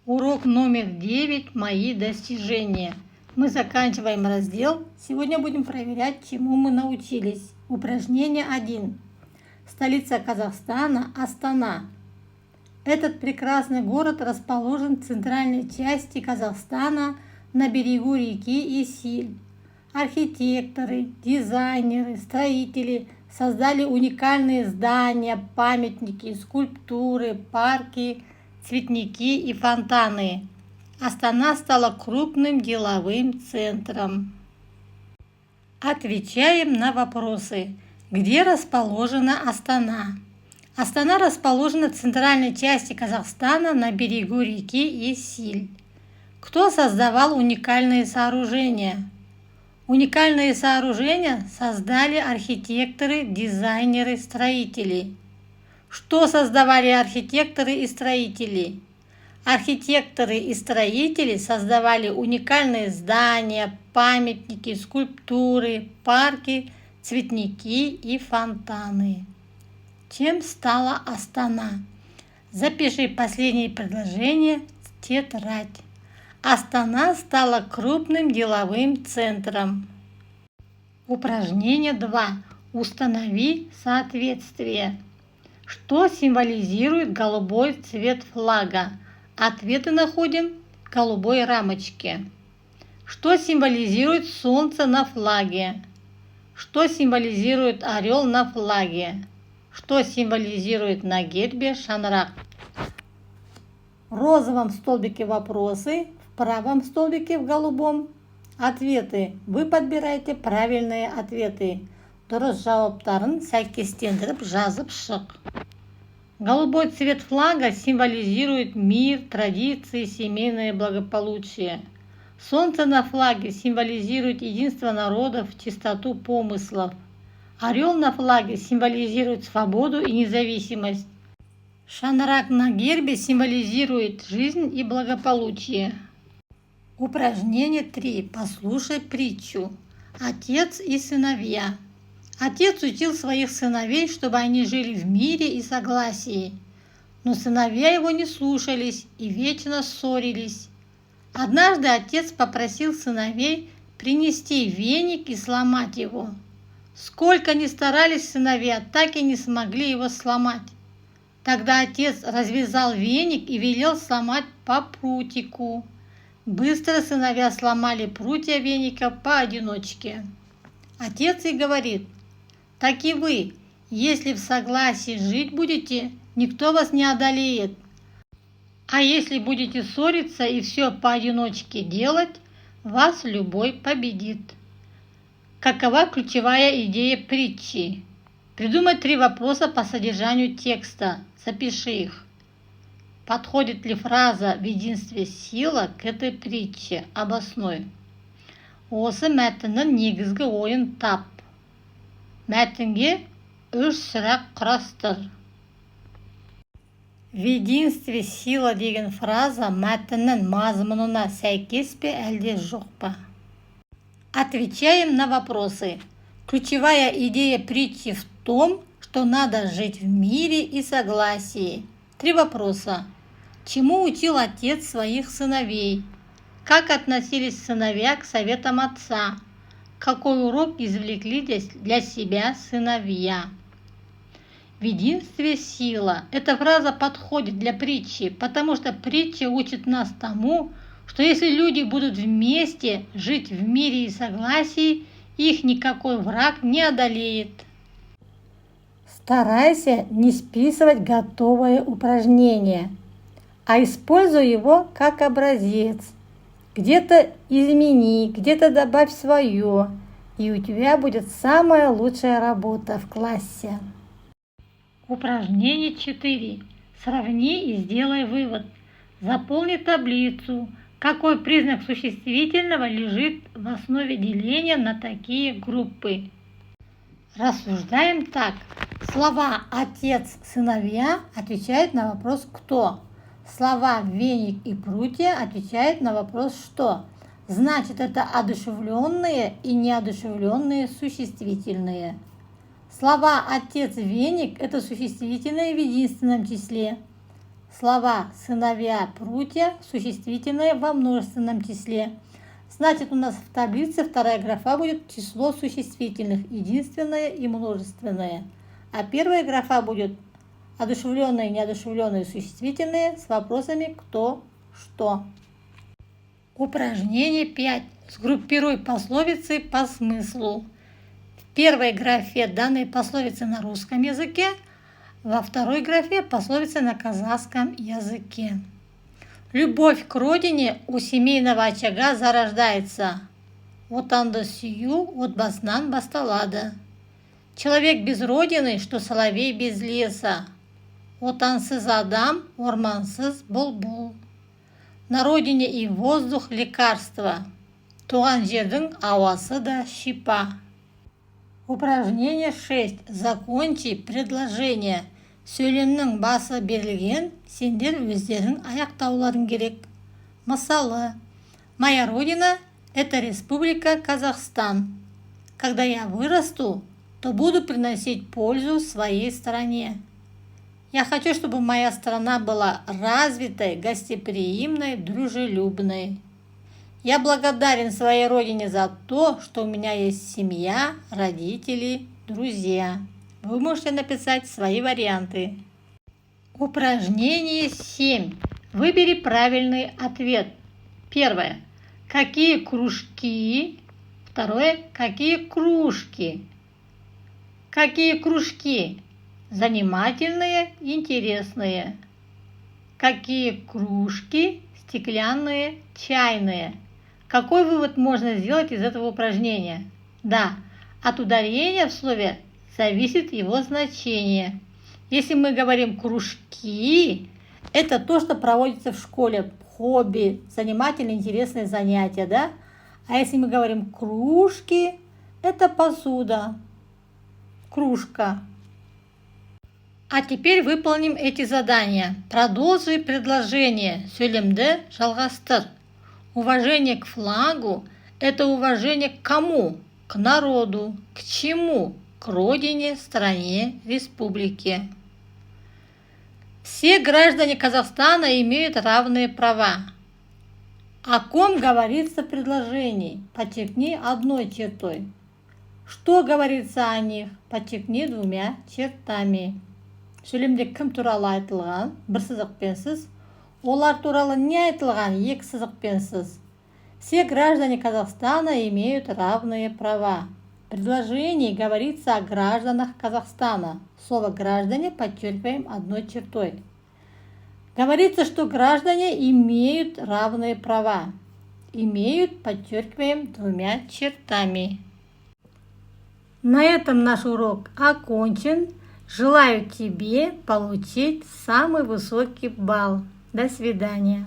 Урок номер 9. Мои достижения. Мы заканчиваем раздел. Сегодня будем проверять, чему мы научились. Упражнение 1. Столица Казахстана – Астана. Этот прекрасный город расположен в центральной части Казахстана на берегу реки Исиль. Архитекторы, дизайнеры, строители создали уникальные здания, памятники, скульптуры, парки, цветники и фонтаны. Астана стала крупным деловым центром. Отвечаем на вопросы. Где расположена Астана? Астана расположена в центральной части Казахстана на берегу реки Исиль. Кто создавал уникальные сооружения? Уникальные сооружения создали архитекторы, дизайнеры, строители. Что создавали архитекторы и строители? Архитекторы и строители создавали уникальные здания, памятники, скульптуры, парки, цветники и фонтаны. Чем стала Астана? Запиши последнее предложение в тетрадь. Астана стала крупным деловым центром. Упражнение 2. Установи соответствие. Что символизирует голубой цвет флага? Ответы находим в голубой рамочке. Что символизирует солнце на флаге? Что символизирует орел на флаге? Что символизирует на гербе шанрак? В розовом столбике вопросы, в правом столбике в голубом ответы. Вы подбираете правильные ответы. Дұрыс жауаптарын сәйкестендіріп жазып шық. Голубой цвет флага символизирует мир, традиции, семейное благополучие. Солнце на флаге символизирует единство народов, чистоту помыслов. Орел на флаге символизирует свободу и независимость. Шанрак на гербе символизирует жизнь и благополучие. Упражнение 3. Послушай притчу. Отец и сыновья. Отец учил своих сыновей, чтобы они жили в мире и согласии. Но сыновья его не слушались и вечно ссорились. Однажды отец попросил сыновей принести веник и сломать его. Сколько ни старались сыновья, так и не смогли его сломать. Тогда отец развязал веник и велел сломать по прутику. Быстро сыновья сломали прутья веника поодиночке. Отец и говорит: так и вы, если в согласии жить будете, никто вас не одолеет. А если будете ссориться и все поодиночке делать, вас любой победит. Какова ключевая идея притчи? Придумай 3 вопроса по содержанию текста. Запиши их. Подходит ли фраза «в единстве сила» к этой притче? Обоснуй. Осы мәтіннің негізгі ойын тап. Мәтінге 3 сұрақ құрастыр. В единстве сила деген фраза мәтіннің мазмұнына сәйкес пе әлде жоқ па? Отвечаем на вопросы. Ключевая идея притчи в том, что надо жить в мире и согласии. 3 вопроса. Чему учил отец своих сыновей? Как относились сыновья к советам отца? Какой урок извлекли для себя сыновья? В единстве сила. Эта фраза подходит для притчи, потому что притча учит нас тому, что если люди будут вместе жить в мире и согласии, их никакой враг не одолеет. Старайся не списывать готовое упражнение, а используй его как образец. Где-то измени, где-то добавь свое, и у тебя будет самая лучшая работа в классе. Упражнение 4. Сравни и сделай вывод. Заполни таблицу. Какой признак существительного лежит в основе деления на такие группы? Рассуждаем так. Слова «отец», «сыновья» отвечают на вопрос «кто?». Слова «веник» и «прутья» отвечают на вопрос «что?». Значит, это одушевленные и неодушевленные существительные. Слова «отец», «веник» – это существительные в единственном числе. слова «сыновья», «прутья» существительное во множественном числе. Значит, у нас в таблице вторая графа будет число существительных, единственное и множественное. А первая графа будет одушевленные и неодушевленные существительные с вопросами «кто», «что». Упражнение 5. Сгруппируй пословицы по смыслу. В первой графе данные пословицы на русском языке, во второй графе пословицы на казахском языке. Любовь к родине у семейного очага зарождается. Отанды сүю отбасынан басталады. Человек без родины, что соловей без леса. Отансыз адам, ормансыз бұлбұл. На родине и воздух лекарства. Туған жердің ауасы да шипа. Упражнение 6. Закончи предложение. Сөйлемнің басы берілген, сендер өздерің аяқтауларың керек. Мысалы, моя родина – это Республика Казахстан. Когда я вырасту, то буду приносить пользу своей стране. Я хочу, чтобы моя страна была развитой, гостеприимной, дружелюбной. Я благодарен своей родине за то, что у меня есть семья, родители, друзья. Вы можете написать свои варианты. Упражнение 7. Выбери правильный ответ. Первое. Какие кружки? Второе. Какие кружки? Какие кружки? Занимательные, интересные. Какие кружки? Стеклянные, чайные. Какой вывод можно сделать из этого упражнения? Да, от ударения в слове зависит его значение. Если мы говорим кружки, это то, что проводится в школе, хобби, занимательные, интересные занятия, да? А если мы говорим кружки, это посуда, кружка. А теперь выполним эти задания. Продолжи предложение. Сөйлемді жалғастыр. Уважение к флагу – это уважение к кому? К народу. К чему? К родине, стране, республике. Все граждане Казахстана имеют равные права. О ком говорится в предложении? Подчеркни одной чертой. Что говорится о них? Подчеркни двумя чертами. Сөйлемде кім туралы айтылған? Бір сызықпенсіз. Олар туралы не айтылған? Екі сызықпенсіз. Все граждане Казахстана имеют равные права. В предложении говорится о гражданах Казахстана. Слово «граждане» подчеркиваем одной чертой. Говорится, что граждане имеют равные права. Имеют подчеркиваем двумя чертами. На этом наш урок окончен. Желаю тебе получить самый высокий балл. До свидания.